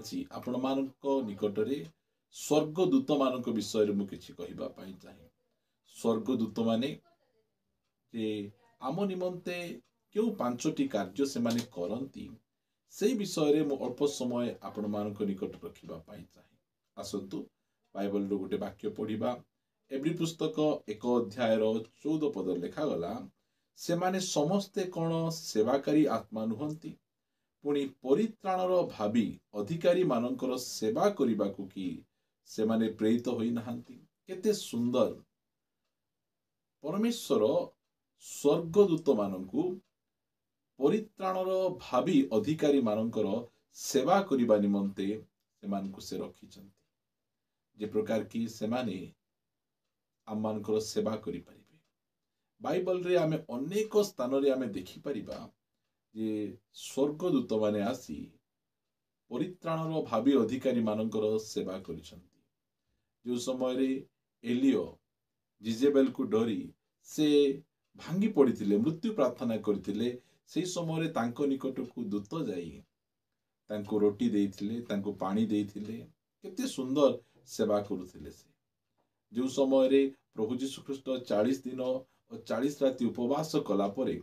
आज आपण मानक निकटरे स्वर्गदूत मानक विषय मु किछि कहिबा पई चाहे। स्वर्गदूत माने जे आम निमंते केउ पांचटी कार्य से माने करंती से विषय रे मु अल्प समय आपण मानक निकट रखिबा पई चाहे। आसंतु बाइबल रो गोटे वाक्य पढ़िबा। एब्री पुस्तक 1 अध्याय 14 पद लिखा गला, से माने समस्ते कौन सेवाकारी आत्मा नुहंती, पुणी परित्राणर भावी अधिकारी मानकर सेवा करिबाकु कि से माने प्रेरित होई नहांती। केते सुंदर परमेश्वर स्वर्गदूत मानकु परित्राणर भावी अधिकारी मानकर सेवा करिबा निमंते से मानकु से रखिछंती, जे प्रकार की से माने आम मानकर सेवा करि परिबे। बाइबल रे आमे अनेक स्थान रे आमे देखि परिबा जे स्वर्गदूत माने आसी परित्राणर भावी अधिकारी मानकर सेवा करिसंती। जो समय रे एलियो जिजेबेल को डरी से भांगी पड़िथिले, मृत्यु प्रार्थना करथिले, से समय रे तांको निकट को दूत जाई तांको रोटी देइथिले, तांको पानी देइथिले, केते सुंदर सेवा करुथिले। से जो समय रे प्रभु यीशु ख्रीष्ट 40 दिन और 40 राति उपवास कला परे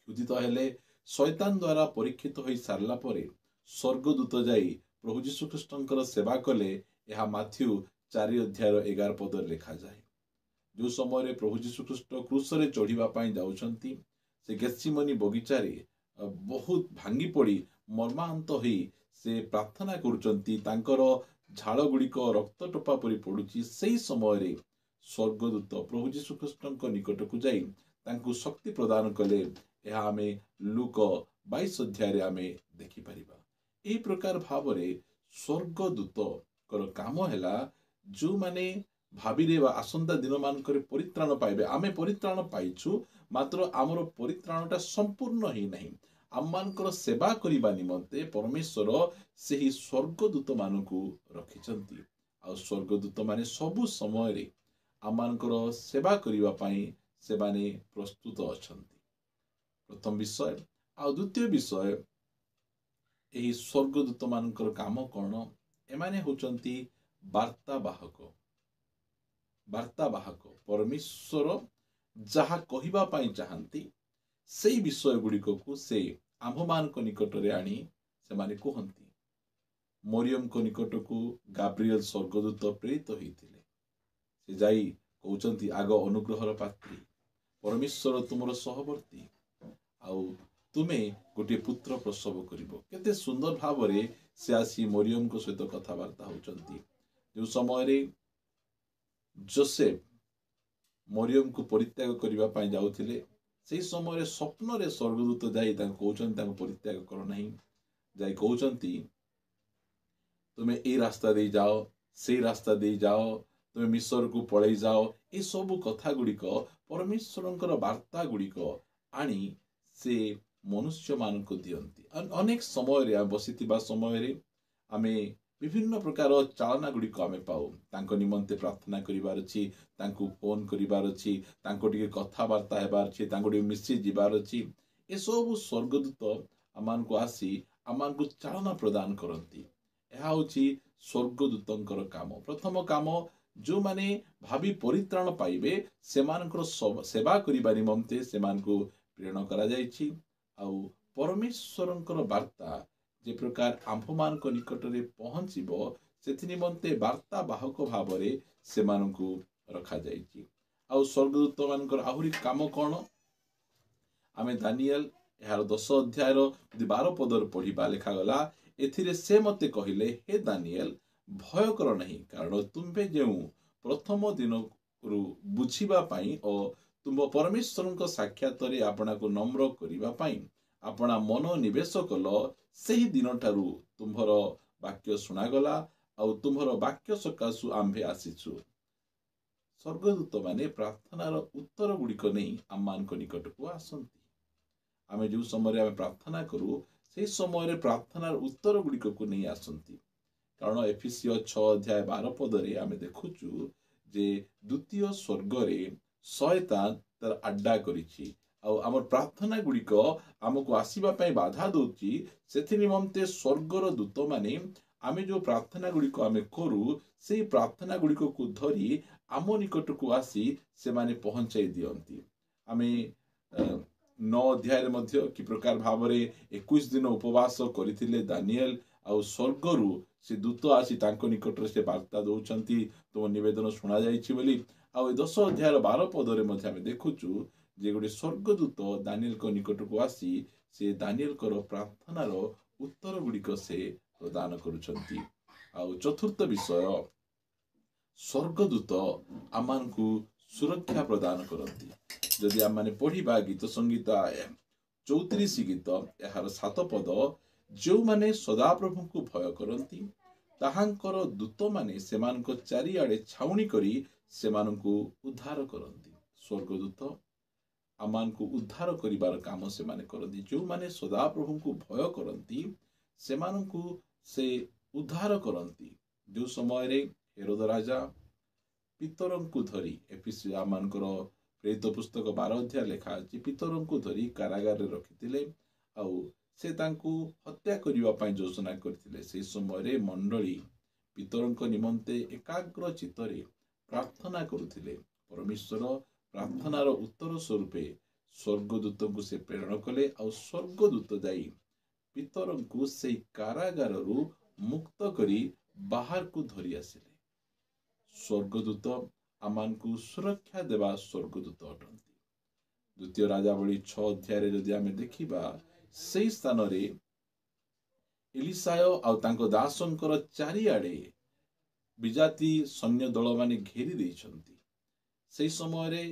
क्षुधित हेले, शैतान द्वारा परीक्षित होई सारला परे स्वर्गदूत जाई प्रभु यीशु ख्रीष्टंकर सेवा कले। यह माथ्यू 4 अध्याय 11 पद लिखा जाए। जो समय रे प्रभु यीशु ख्रीष्ट क्रूस रे चढ़िबा पई जाउछंती, से गेत्सेमनी बगीचा रे बहुत भांगी पड़ी मर्मांत होई से प्रार्थना करुचंती, तांकर झाड़ गुड़िक रक्त टोपा परी पड़ुची। सेही समय रे स्वर्गदूत प्रभु यीशु ख्रीष्टंक निकट को जाई तांको शक्ति प्रदान कले। यह आमे लूक 22 अध्याय रे आमे देखि परिबा। एही प्रकार भावरे स्वर्गदूत कर काम हैला जो माने भाविरे वा आसंता दिन मानकर परित्राण पाइबे। आमे परित्राण पाइछु, मात्र आमर परित्राणटा संपूर्ण ही नहीं। आम मानकर सेवा करिबा निमंते परमेश्वर सेही स्वर्गदूत मानकु रखिछंती। आ स्वर्गदूत माने सबु समय रे आम मानकर सेवा करिबा पई से माने प्रस्तुत अछंती। प्रथम विषय आ द्वितीय विषय, एही स्वर्गदूत मानकर काम कोन? एमाने होचंती वार्तावाहक। वार्तावाहक परमेश्वर जहा कहिबा पई चाहंती सेही विषय गुड़िक को से आम्भ मानक निकट रे आनी से माने कहंती। मरियम को निकट को गाब्रिएल स्वर्गदूत प्रेरित होइथिले। से जाई कहउचंती, आग अनुग्रहर पात्री, परमेश्वर तुमर सहवर्ती, आउ तुमे गोटे पुत्र प्रसव करिवो। केते सुंदर भावरे से आसी मरियम को सहित कथावार्ता होचंती। जो समय रे जोसेफ मरियम को परित्याग करिबा पई जाउथिले, सेही समय रे स्वप्न रे स्वर्गदूत जाई तांको कहउचंती तांको परित्याग कर नाही। जाई कहउचंती, तुमे ए रास्ता दे जाओ, से रास्ता दे जाओ, तुमे मिस्र को पळै जाओ। ए सब कथा गुड़िक परमेश्वरंकर वार्ता गुड़िक आनी से मनुष्य मान को दियंती। अनेक समय रे बसिथिबा समय रे आमे विभिन्न प्रकार चालना गुड़िक आमे पाऊ। तांको निमंते प्रार्थना करिबार अछि, तांको फोन करिबार अछि, तांको टिके कथावार्ता हेबार अछि, तांको टिके मिसि जिबार अछि। ए सब स्वर्गदूत आमान को आसी आमान को चालना प्रदान करंती। यह होची स्वर्गदूतंकर काम। प्रथम काम, जो माने भावी परित्राण पाइबे सेमानकर सेवा करिबा निमंते सेमानको प्रेरण करा जायछि। आउ परमेश्वरंकर वार्ता जे प्रकार आम्भ मानक निकट रे पहुंचीबो सेथि निमंते वार्ता बाहक भावरे सेमानकु रखा जायछि। आउ स्वर्गदूत मानकर आहुरी काम कोन? आमे दानिएल यार 10 अध्याय 12 पदर पढ़िबा लेखा गला। एथिरे से मते कहिले, हे दानिएल भय कर नहीं, कारण तुम्भे जेउ प्रथम दिन रु बुझिबा पई और तुम परमेश्वरंक साक्षात रे आपना को नम्र करिबा पई आपना मन निवेश कल, सेही दिन ठारू तुम्भर वाक्य सुनागला आउ तुम्भर वाक्य सकाशु आम्भे आसीछु। स्वर्गदूत माने प्रार्थनार उत्तर गुड़िक नहीं आम मानक निकट को आसंती। आमे जो समय आमे प्रार्थना करू से समय रे प्रार्थनार उत्तर गुड़िक को नहीं आसंती। कारण एफिसियो 6 अध्याय 12 पदरे आमे देखुचु जे द्वितीय स्वर्ग रे शैतान तार अड्डा करिछि आम प्रार्थना गुड़िक आमको आसवाई बाधा दौची से निमंते स्वर्गर दूत माने आमे जो प्रार्थना गुड़िक आमे करू से प्रार्थना गुड़िक को धरी आम निकट को आसी से माने पहुंचाई दियंती आमे 9 अध्याय कि प्रकार भाव 21 दिन उपवास करथिले दानिएल आ स्वर्गरु से दूत आसी तांको निकट से वार्ता दौरान तुम निवेदन शुणा जाइछि बोली आ 10 अध्याय 12 पदरे मध्य आमे देखुचु जे गोटे स्वर्गदूत दानिएल को निकट को आसी से दानिएल कर प्रार्थनार उत्तर गुड़िक से प्रदान करुछंती। आ चतुर्थ विषय स्वर्गदूत आमान को सुरक्षा प्रदान करती। जदि आम माने पढ़िबा गीत संगीत 34 गीत यार 7 पद जो माने सदाप्रभु को भय करती ताहांकर दूत माने सेमानक चारिआडे छाउणी करी सेमानकु उद्धार करती। स्वर्गदूत आमान को उद्धार करिबार काम से माने करती। जो माने सदाप्रभु को भय करती सेमानकु से उद्धार करती। जो समय रे हेरोद राजा पितरंकु धरी एफिसी आमानकर प्रेरित पुस्तक 12 अध्याय लेखा अछि पितरंकु धरी कारागार रे रखिथिले आउ से तांकु हत्या करिबा पई योजना करथिले। से समय रे मंडली पितरंक निमंते एकाग्र चित्तरे प्रार्थना करुथिले। परमेश्वर प्रार्थनार उत्तर स्वरूपे स्वर्गदूत को से प्रेरण कले आ स्वर्गदूत जाई पितरंकु से कारागार रु मुक्त करी बाहर को धरी आसिले। स्वर्गदूत आमान को सुरक्षा देवा स्वर्गदूत अटंती। द्वितीय राजावली 6 अध्याय जदि आमे देखिबा से स्थान रे एलिसाय आ तांको दासंकर चारिआडे विजाति सैन्य दल माने घेरी देइछंती। से समय रे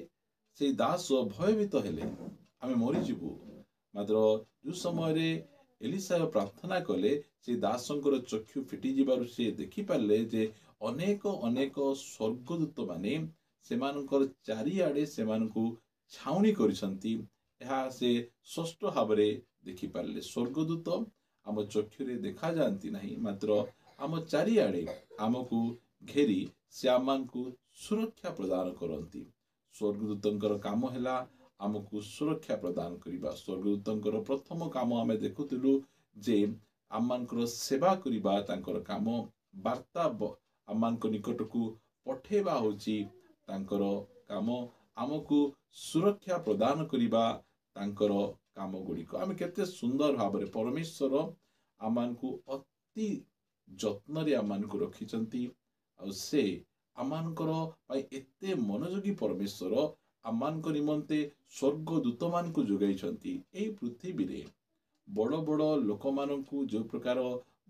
से दास भयभीत हेले आमे मरी जीवु। मात्र जो समय रे एलिसाय प्रार्थना कले से दासंकर चक्षु फिटी जिबारु से देखि पाले जे अनेक अनेक स्वर्गदूत माने सेमानकर चारिआडे सेमानकु छाउणी करिसंती। एहा से स्पष्ट भावरे देखि पाले स्वर्गदूत आम चक्षुरे देखा जानती नहीं मात्र आम चारिआडे आमको घेरी से आमानकु सुरक्षा प्रदान करती। स्वर्गदूतंकर काम हैला आमको सुरक्षा प्रदान करिबा। स्वर्गदूतंकर प्रथम काम आमे देखुतिलु जे आमानकर सेवा करिबा तांकर काम वार्ता आमानक निकट को पठेबा होची तांकर काम आमको सुरक्षा प्रदान करिबा तांकर काम गुड़िक आमे केते सुंदर भावरे परमेश्वर आमानको अति जत्न रे आमानको रखिचंती आ से आमानकर पाई एते मनोयोगी परमेश्वर आमानक निमंते स्वर्गदूत मान को जोगाइछंती। एई पृथ्वी रे बड़ बड़ लोक मानकु जो प्रकार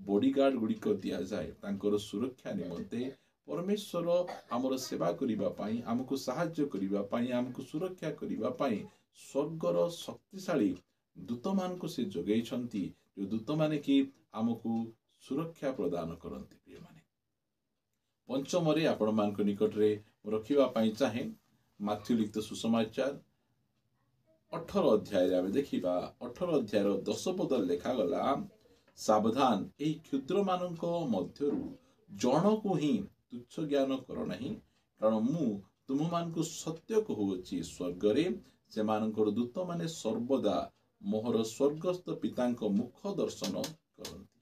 बॉडीगार्ड गुड़िक दिया जाए तांकर सुरक्षा निमंते परमेश्वर आमर सेवा करिबा पाई आमको सहाय्य करिबा पाई आमको सुरक्षा करिबा पाई स्वर्गर शक्तिशाली दूत मान को से जोगाइछंती। जो दूत माने कि आमको सुरक्षा प्रदान करंती। प्रिय माने पंचम रे आपण मान को निकट रे रखिबा पाई चाहे माथ्यू लिखित सुसमाचार 18 अध्याय रे आमे देखिबा 18 अध्याय 10 पद लेखा गला सावधान एई क्षुद्र मानक मध्यरु जणको ही तुच्छ ज्ञान कर नाही कारण मु तुम मान को सत्य कहूची स्वर्ग रे से मानकर दूत माने सर्वदा मोहर स्वर्गस्थ पितांक मुख दर्शन करंती।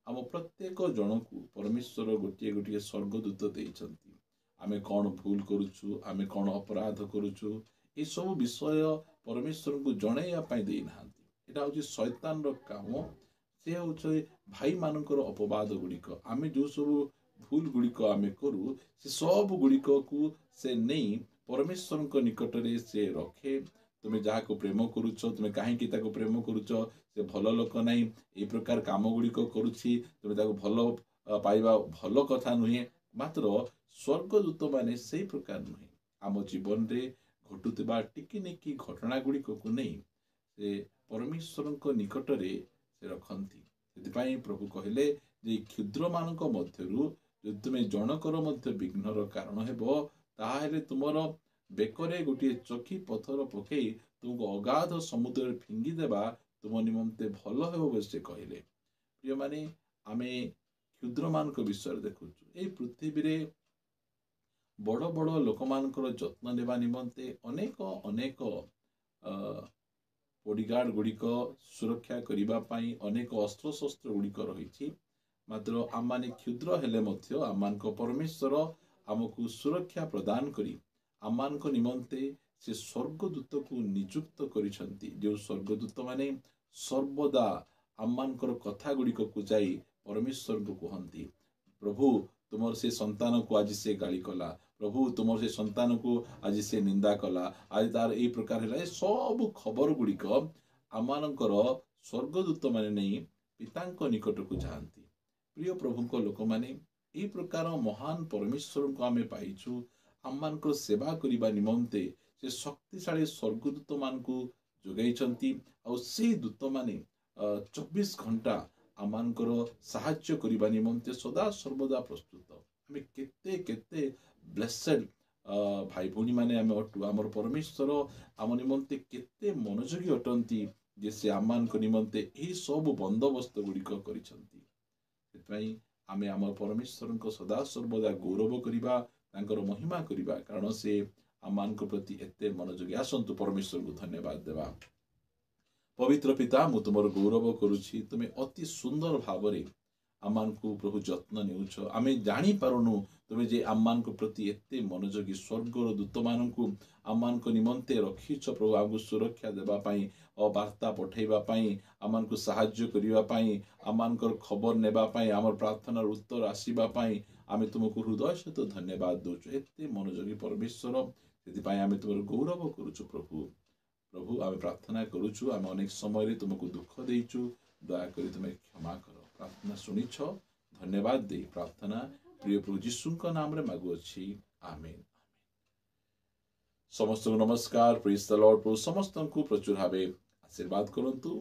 आम प्रत्येक जन को परमेश्वर गोटे गोटे स्वर्गदूत देइछंती। आमे कौन भूल करुछु आमे कौन अपराध करुछु ए सब विषय परमेश्वर को जणाइया पाई देई नाहांती। एटा होची शैतान रो काम। से होची भाई मानकर अपवाद गुड़िक आमे जो सब भूल गुड़िक आमे करू से सब गुड़िक को से नहीं परमेश्वर को निकट रे से रखे। तुम्हें जहाँ को प्रेम करुच तुम्हें कहीं प्रेम करुच से भल लोक नहीं ए प्रकार काम गुड़िक करुछि तुम्हें भल पाइबा भल कथा नुहे। मात्र स्वर्गदूत माने से प्रकार नुहे। आम जीवन रे घटुवा टिकिनिकी घटना गुड़िक को नहीं से परमेश्वर को निकट रे से रखती। से प्रभु कहले जे क्षुद्र मानक मध्यरु जो तुम्हें जनकर मध्य विघ्नर कारण हेबो ताहेले तुमर बेकरे गोटे चकी पथर पकई तुमको अगाध समुद्र फिंगी देबा तुम निमंते भल हेबो से कहले। प्रिय माने आमे क्षुद्र मानक विषय देखुछु ए पृथ्वी रे बड़ बड़ लोक मानकर जत्न नेबा निमंते अनेक अनेक बॉडीगार्ड गुड़िक सुरक्षा करने अनेक अस्त्रशस्त्र गुड़िक रही मात्र आम माने क्षुद्र हेले मध्य आम परमेश्वर आमको सुरक्षा प्रदान करी आम निमंते से स्वर्गदूत को नियुक्त करिसंती जो स्वर्गदूत माने सर्वदा आममानकर कथा गुड़िक को जाई परमेश्वर को कहती प्रभु तुमर से संतान को आज से गाली कला प्रभु तुमर से संतान को आज से निंदा कला आज तार यही प्रकार है सब खबर गुड़िक आममानकर स्वर्गदूत माने नहीं पिता निकट को जाती प्रिय प्रभु लोक माने यही प्रकार महान परमेश्वर को आमे पाइछु आममानकर सेवा करने निमंते से शक्तिशाली स्वर्गदूत मान को जोगाई आ से दूत माने 24 घंटा आममानकर साहाय्य करने निमंते सदा सर्वदा प्रस्तुत आम केते केते ब्लेसेड भाई भौणी माने आम अटू आमर परमेश्वर आम निमंते केते मनोयोगी अटंती जे से आममानक निमंते यही सब बंदोबस्त गुड़िक करिसेंती आमे आम परमेश्वर को सदा सर्वदा गौरव करिबा तांकर महिमा करिबा कारण से आममानक प्रति एते मनोयोगी आसंतु परमेश्वर को धन्यवाद देवा पवित्र पिता मु तुमर गौरव करुछि तुमे अति सुंदर भावरे आममान को प्रभु जत्न नेउछ आमे जानी पारुनु तुमे जे आममान को प्रति एते मनोयोगी स्वर्गर दूत माननकु आममान को निमंते रखिछ प्रभु आगु सुरक्षा देबा पई और वार्ता पठेबा पई आममान को सहाय्य करिबा पई आममान को खबर नेबा पई हमर प्रार्थनार उत्तर आसीबा पई आमे तुमको हृदय सहित धन्यवाद दोछु एते मनोयोगी परमेश्वर सेति पई आमे तुमर गौरव करूछु प्रभु प्रभु आमे प्रार्थना करूछु आमे अनेक समय तुमको दुख देइछु दया करी तुमे क्षमा करो प्रार्थना शुणिछ धन्यवाद दे प्रार्थना प्रिय प्रभु यीशु नाम रे मागुअछि आमेन समस्त नमस्कार प्रेज द लॉर्ड प्रभु समस्त को प्रचुर भावे आशीर्वाद करंतु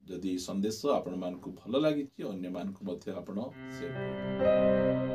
जदि संदेश आपण मान को भल लागिछि अन्य मान को मध्य आपण शेयर करंतु।